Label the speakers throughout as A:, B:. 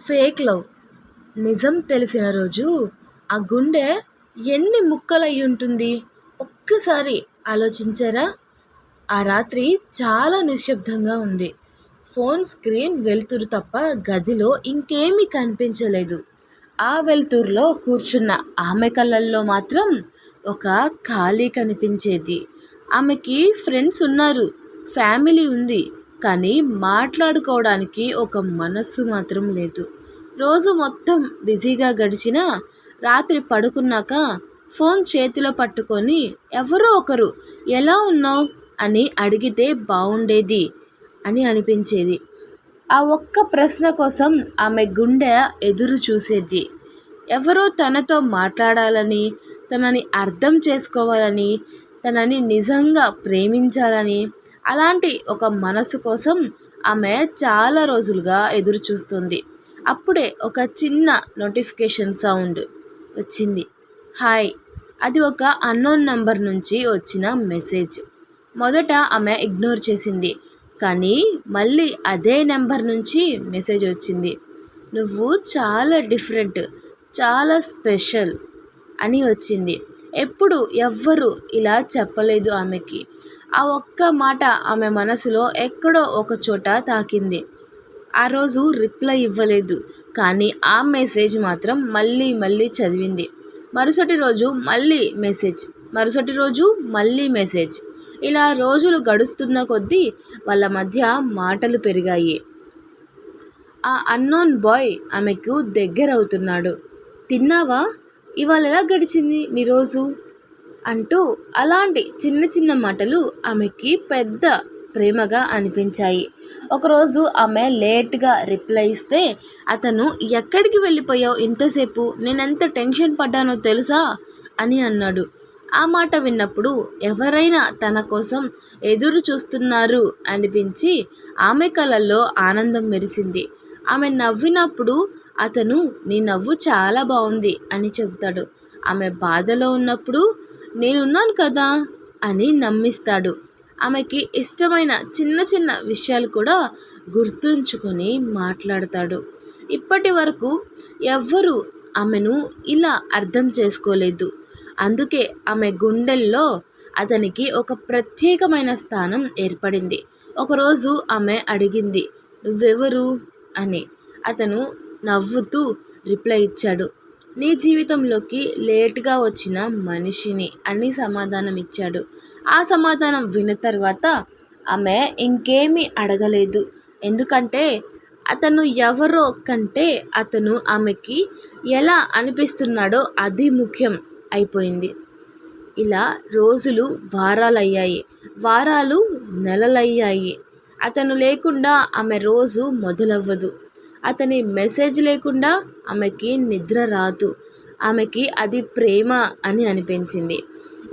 A: Fake love నిజం తెలిసిన రోజు ఆ గుండె ఎన్ని ముక్కలయ్యుంటుంది. ఒక్కసారి ఆలోచించారా? ఆ రాత్రి చాలా నిశ్శబ్దంగా ఉంది. ఫోన్ స్క్రీన్ వెలుతురు తప్ప గదిలో ఇంకేమీ కనిపించలేదు. ఆ వెలుతురులో కూర్చున్న ఆమె కళ్ళల్లో మాత్రం ఒక ఖాళీ కనిపించేది. ఆమెకి ఫ్రెండ్స్ ఉన్నారు, ఫ్యామిలీ ఉంది, కానీ మాట్లాడుకోవడానికి ఒక మనస్సు మాత్రం లేదు. రోజు మొత్తం బిజీగా గడిచినా రాత్రి పడుకున్నాక ఫోన్ చేతిలో పట్టుకొని ఎవరో ఒకరు ఎలా ఉన్నావు అని అడిగితే బాగుండేది అని అనిపించేది. ఆ ఒక్క ప్రశ్న కోసం ఆమె గుండె ఎదురు చూసేది. ఎవరో తనతో మాట్లాడాలని, తనని అర్థం చేసుకోవాలని, తనని నిజంగా ప్రేమించాలని, అలాంటి ఒక మనసు కోసం ఆమె చాలా రోజులుగా ఎదురు చూస్తుంది. అప్పుడే ఒక చిన్న నోటిఫికేషన్ సౌండ్ వచ్చింది. హాయ్. అది ఒక అన్నోన్ నంబర్ నుంచి వచ్చిన మెసేజ్. మొదట ఆమె ఇగ్నోర్ చేసింది. కానీ మళ్ళీ అదే నెంబర్ నుంచి మెసేజ్ వచ్చింది. నువ్వు చాలా డిఫరెంట్, చాలా స్పెషల్ అని వచ్చింది. ఎప్పుడు ఎవ్వరూ ఇలా చెప్పలేదు ఆమెకి. ఆ ఒక్క మాట ఆమె మనసులో ఎక్కడో ఒక చోట తాకింది. ఆ రోజు రిప్లై ఇవ్వలేదు, కానీ ఆ మెసేజ్ మాత్రం మళ్ళీ మళ్ళీ చదివింది. మరుసటి రోజు మళ్ళీ మెసేజ్, మరుసటి రోజు మళ్ళీ మెసేజ్. ఇలా రోజులు గడుస్తున్న కొద్దీ వాళ్ళ మధ్య మాటలు పెరిగాయి. ఆ అన్నోన్ బాయ్ ఆమెకు దగ్గరవుతున్నాడు. తిన్నావా? ఇవాళ ఎలా గడిచింది నీ రోజు? అంటూ అలాంటి చిన్న చిన్న మాటలు ఆమెకి పెద్ద ప్రేమగా అనిపించాయి. ఒకరోజు ఆమె లేట్గా రిప్లై ఇస్తే అతను ఎక్కడికి వెళ్ళిపోయావు ఇంతసేపు, నేనెంత టెన్షన్ పడ్డానో తెలుసా అని అన్నాడు. ఆ మాట విన్నప్పుడు ఎవరైనా తన కోసం ఎదురు చూస్తున్నారు అనిపించి ఆమె కళ్ళల్లో ఆనందం మెరిసింది. ఆమె నవ్వినప్పుడు అతను నీ నవ్వు చాలా బాగుంది అని చెబుతాడు. ఆమె బాధలో ఉన్నప్పుడు నేనున్నాను కదా అని నమ్మిస్తాడు. ఆమెకి ఇష్టమైన చిన్న చిన్న విషయాలు కూడా గుర్తుంచుకొని మాట్లాడతాడు. ఇప్పటి వరకు ఎవ్వరూ ఆమెను ఇలా అర్థం చేసుకోలేదు. అందుకే ఆమె గుండెల్లో అతనికి ఒక ప్రత్యేకమైన స్థానం ఏర్పడింది. ఒకరోజు ఆమె అడిగింది, నువ్వెవరు అని. అతను నవ్వుతూ రిప్లై ఇచ్చాడు, నీ జీవితంలోకి లేట్గా వచ్చిన మనిషిని అని సమాధానం ఇచ్చాడు. ఆ సమాధానం విన్న తర్వాత ఆమె ఇంకేమీ అడగలేదు. ఎందుకంటే అతను ఎవరో కంటే అతను ఆమెకి ఎలా అనిపిస్తున్నాడో అది ముఖ్యం అయిపోయింది. ఇలా రోజులు వారాలయ్యాయి, వారాలు నెలలయ్యాయి. అతను లేకుండా ఆమె రోజు మొదలవ్వదు. అతని మెసేజ్ లేకుండా ఆమెకి నిద్ర రాదు. ఆమెకి అది ప్రేమ అని అనిపించింది.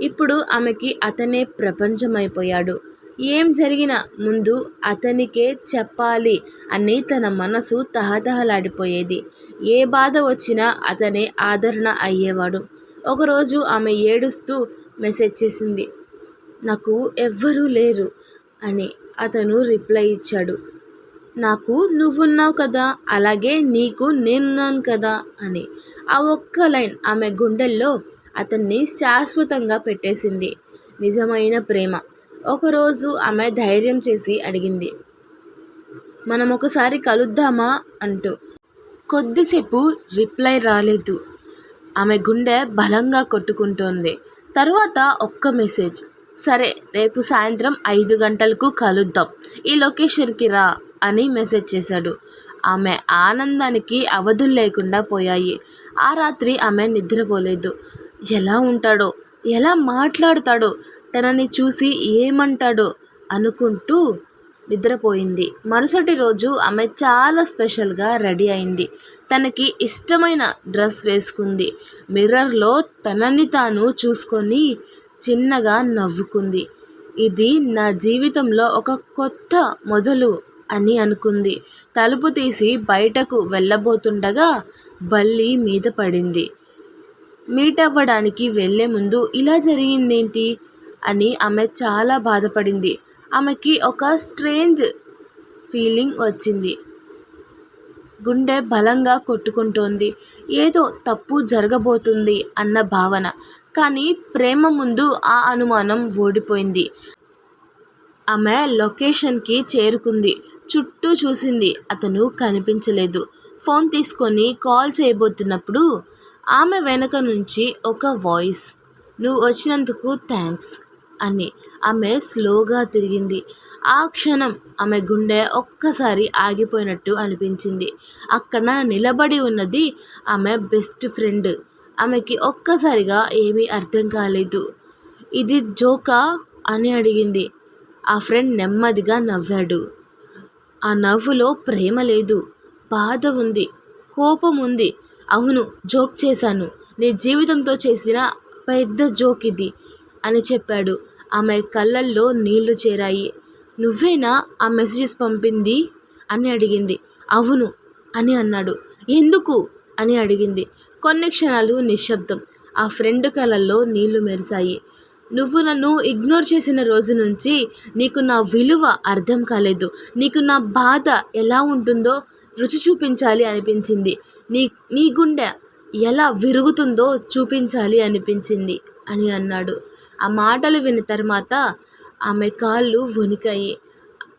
A: ఇప్పుడు ఆమెకి అతనే ప్రపంచమైపోయాడు. ఏం జరిగినా ముందు అతనికే చెప్పాలి అని తన మనసు తహతహలాడిపోయేది. ఏ బాధ వచ్చినా అతనే ఆదరణ అయ్యేవాడు. ఒకరోజు ఆమె ఏడుస్తూ మెసేజ్ చేసింది, నాకు ఎవ్వరూ లేరు అని. అతను రిప్లై ఇచ్చాడు, నాకు నువ్వున్నావు కదా, అలాగే నీకు నేనున్నాను కదా అని. ఆ ఒక్క లైన్ ఆమె గుండెల్లో అతన్ని శాశ్వతంగా పెట్టేసింది. నిజమైన ప్రేమ. ఒకరోజు ఆమె ధైర్యం చేసి అడిగింది, మనం ఒకసారి కలుద్దామా అంటూ. కొద్దిసేపు రిప్లై రాలేదు. ఆమె గుండె బలంగా కొట్టుకుంటోంది. తర్వాత ఒక్క మెసేజ్, సరే రేపు సాయంత్రం 5 గంటలకు కలుద్దాం, ఈ లొకేషన్కి రా అని మెసేజ్ చేశాడు. ఆమె ఆనందానికి అవధులు లేకుండా పోయాయి. ఆ రాత్రి ఆమె నిద్రపోలేదు. ఎలా ఉంటాడో, ఎలా మాట్లాడతాడో, తనని చూసి ఏమంటాడో అనుకుంటూ నిద్రపోయింది. మరుసటి రోజు ఆమె చాలా స్పెషల్గా రెడీ అయింది. తనకి ఇష్టమైన డ్రెస్ వేసుకుంది. మిర్రర్లో తనని తాను చూసుకొని చిన్నగా నవ్వుకుంది. ఇది నా జీవితంలో ఒక కొత్త మొదలు అని అనుకుంది. తలుపు తీసి బయటకు వెళ్ళబోతుండగా బల్లి మీద పడింది. మీట్ అవ్వడానికి వెళ్ళే ముందు ఇలా జరిగిందేంటి అని ఆమె చాలా బాధపడింది. ఆమెకి ఒక స్ట్రేంజ్ ఫీలింగ్ వచ్చింది. గుండె బలంగా కొట్టుకుంటోంది. ఏదో తప్పు జరగబోతుంది అన్న భావన. కానీ ప్రేమ ముందు ఆ అనుమానం ఓడిపోయింది. ఆమె లొకేషన్కి చేరుకుంది. చుట్టూ చూసింది. అతను కనిపించలేదు. ఫోన్ తీసుకొని కాల్ చేయబోతున్నప్పుడు ఆమె వెనక నుంచి ఒక వాయిస్, "నువ్వు వచ్చినందుకు థ్యాంక్స్" అని. ఆమె స్లోగా తిరిగింది. ఆ క్షణం ఆమె గుండె ఒక్కసారి ఆగిపోయినట్టు అనిపించింది. అక్కడ నిలబడి ఉన్నది ఆమె బెస్ట్ ఫ్రెండ్. ఆమెకి ఒక్కసారిగా ఏమీ అర్థం కాలేదు. "ఇది జోకా?" అని అడిగింది. ఆ ఫ్రెండ్ నెమ్మదిగా నవ్వాడు. ఆ నవ్వులో ప్రేమ లేదు, బాధ ఉంది, కోపం ఉంది. "అవును, జోక్ చేశాను. నీ జీవితంతో చేసిన పెద్ద జోక్ ఇది" అని చెప్పాడు. ఆమె కళ్ళల్లో నీళ్లు చేరాయి. "నువ్వేనా ఆ మెసేజెస్ పంపింది?" అని అడిగింది. "అవును" అని అన్నాడు. "ఎందుకు?" అని అడిగింది. కొన్ని క్షణాలు నిశ్శబ్దం. ఆ ఫ్రెండ్ కళ్ళల్లో నీళ్లు మెరిశాయి. "నువ్వు నన్ను ఇగ్నోర్ చేసిన రోజు నుంచి నీకు నా విలువ అర్థం కాలేదు. నీకు నా బాధ ఎలా ఉంటుందో రుచి చూపించాలి అనిపించింది. నీ నీ గుండె ఎలా విరుగుతుందో చూపించాలి అనిపించింది" అని అన్నాడు. ఆ మాటలు విన్న తర్వాత ఆమె కాళ్ళు వణికాయి.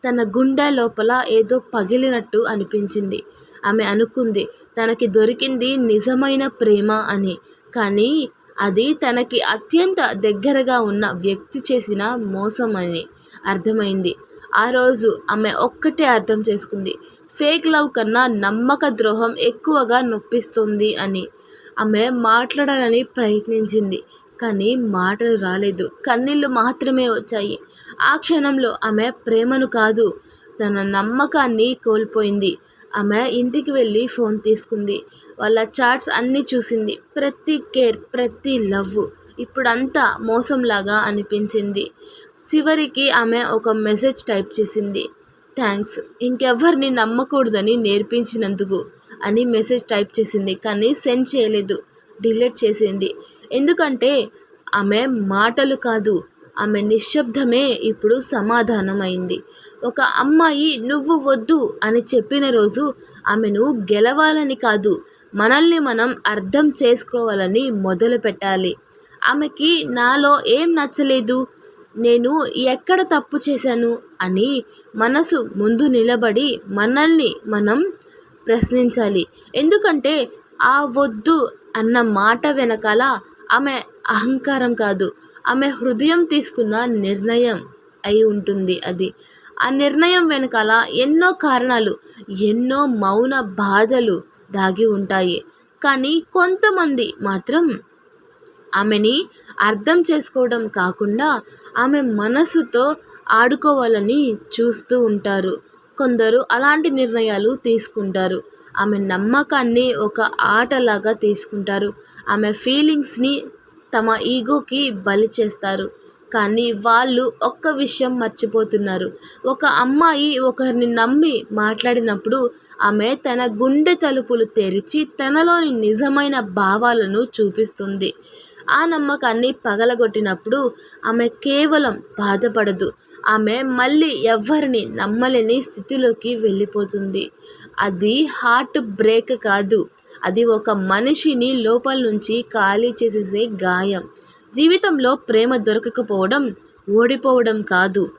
A: తన గుండె లోపల ఏదో పగిలినట్టు అనిపించింది. ఆమె అనుకుంది తనకి దొరికింది నిజమైన ప్రేమ అని. కానీ అది తనకి అత్యంత దగ్గరగా ఉన్న వ్యక్తి చేసిన మోసం అని అర్థమైంది. ఆ రోజు ఆమె ఒక్కటే అర్థం చేసుకుంది, ఫేక్ లవ్ కన్నా నమ్మక ద్రోహం ఎక్కువగా నొప్పిస్తుంది అని. ఆమె మాట్లాడాలని ప్రయత్నించింది. కానీ మాటలు రాలేదు. కన్నీళ్లు మాత్రమే వచ్చాయి. ఆ క్షణంలో ఆమె ప్రేమను కాదు, తన నమ్మకాన్ని కోల్పోయింది. ఆమె ఇంటికి వెళ్ళి ఫోన్ తీసుకుంది. వాళ్ళ చాట్స్ అన్నీ చూసింది. ప్రతి కేర్, ప్రతి లవ్ ఇప్పుడంతా మోసంలాగా అనిపించింది. చివరికి ఆమె ఒక మెసేజ్ టైప్ చేసింది. "థ్యాంక్స్, ఇంకెవ్వరిని నమ్మకూడదని నేర్పించినందుకు" అని మెసేజ్ టైప్ చేసింది. కానీ సెండ్ చేయలేదు, డిలీట్ చేసింది. ఎందుకంటే ఆమె మాటలు కాదు, ఆమె నిశ్శబ్దమే ఇప్పుడు సమాధానం అయింది. ఒక అమ్మాయి "నువ్వు వద్దు" అని చెప్పిన రోజు ఆమెను గెలవాలని కాదు, మనల్ని మనం అర్థం చేసుకోవాలని మొదలుపెట్టాలి. ఆమెకి నాలో ఏం నచ్చలేదు, నేను ఎక్కడ తప్పు చేశాను అని మనసు ముందు నిలబడి మనల్ని మనం ప్రశ్నించాలి. ఎందుకంటే ఆ "వద్దు" అన్న మాట వెనకాల ఆమె అహంకారం కాదు, ఆమె హృదయం తీసుకున్న నిర్ణయం అయి ఉంటుంది అది. ఆ నిర్ణయం వెనకాల ఎన్నో కారణాలు, ఎన్నో మౌన బాధలు దాగి ఉంటాయి. కానీ కొంతమంది మాత్రం ఆమెని అర్థం చేసుకోవడం కాకుండా ఆమె మనసుతో ఆడుకోవాలని చూస్తూ ఉంటారు. కొందరు అలాంటి నిర్ణయాలు తీసుకుంటారు. ఆమె నమ్మకాన్ని ఒక ఆటలాగా తీసుకుంటారు. ఆమె ఫీలింగ్స్ని తమ ఈగోకి బలి చేస్తారు. కానీ వాళ్ళు ఒక్క విషయం మర్చిపోతున్నారు. ఒక అమ్మాయి ఒకరిని నమ్మి మాట్లాడినప్పుడు ఆమె తన గుండె తలుపులు తెరిచి తనలోని నిజమైన భావాలను చూపిస్తుంది. ఆ నమ్మకాన్ని పగలగొట్టినప్పుడు ఆమె కేవలం బాధపడదు, ఆమె మళ్ళీ ఎవ్వరిని నమ్మలేని స్థితిలోకి వెళ్ళిపోతుంది. అది హార్ట్ బ్రేక్ కాదు, అది ఒక మనిషిని లోపల నుంచి ఖాళీ చేసేసే గాయం. జీవితంలో ప్రేమ దొరకకపోవడం ఓడిపోవడం కాదు,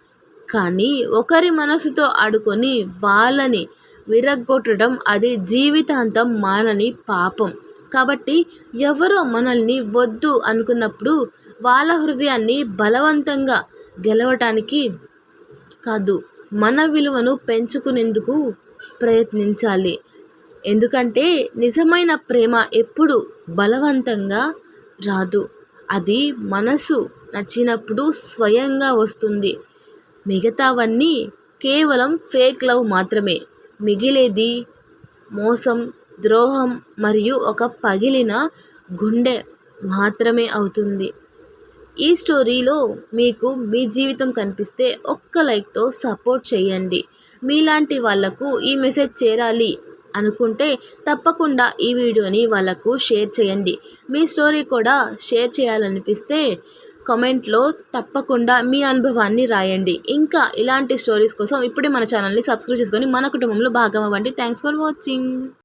A: కానీ ఒకరి మనసుతో ఆడుకొని వాళ్ళని విరగ్గొట్టడం అది జీవితాంతం మానని పాపం. కాబట్టి ఎవరో మనల్ని వద్దు అనుకున్నప్పుడు వాళ్ళ హృదయాన్ని బలవంతంగా గెలవటానికి కాదు, మన విలువను పెంచుకునేందుకు ప్రయత్నించాలి. ఎందుకంటే నిజమైన ప్రేమ ఎప్పుడు బలవంతంగా రాదు, అది మనసు నచ్చినప్పుడు స్వయంగా వస్తుంది. మిగతావన్నీ కేవలం ఫేక్ లవ్ మాత్రమే. మిగిలేది మోసం, ద్రోహం మరియు ఒక పగిలిన గుండె మాత్రమే అవుతుంది. ఈ స్టోరీలో మీకు మీ జీవితం కనిపిస్తే ఒక్క లైక్తో సపోర్ట్ చేయండి. మీలాంటి వాళ్లకు ఈ మెసేజ్ చేరాలి అనుకుంటే తప్పకుండా ఈ వీడియోని వాళ్ళకు షేర్ చేయండి. మీ స్టోరీ కూడా షేర్ చేయాలనిపిస్తే కామెంట్లో తప్పకుండా మీ అనుభవాన్ని రాయండి. ఇంకా ఇలాంటి స్టోరీస్ కోసం ఇప్పుడే మన ఛానల్ని సబ్స్క్రైబ్ చేసుకొని మన కుటుంబంలో భాగం అవ్వండి. Thanks for watching.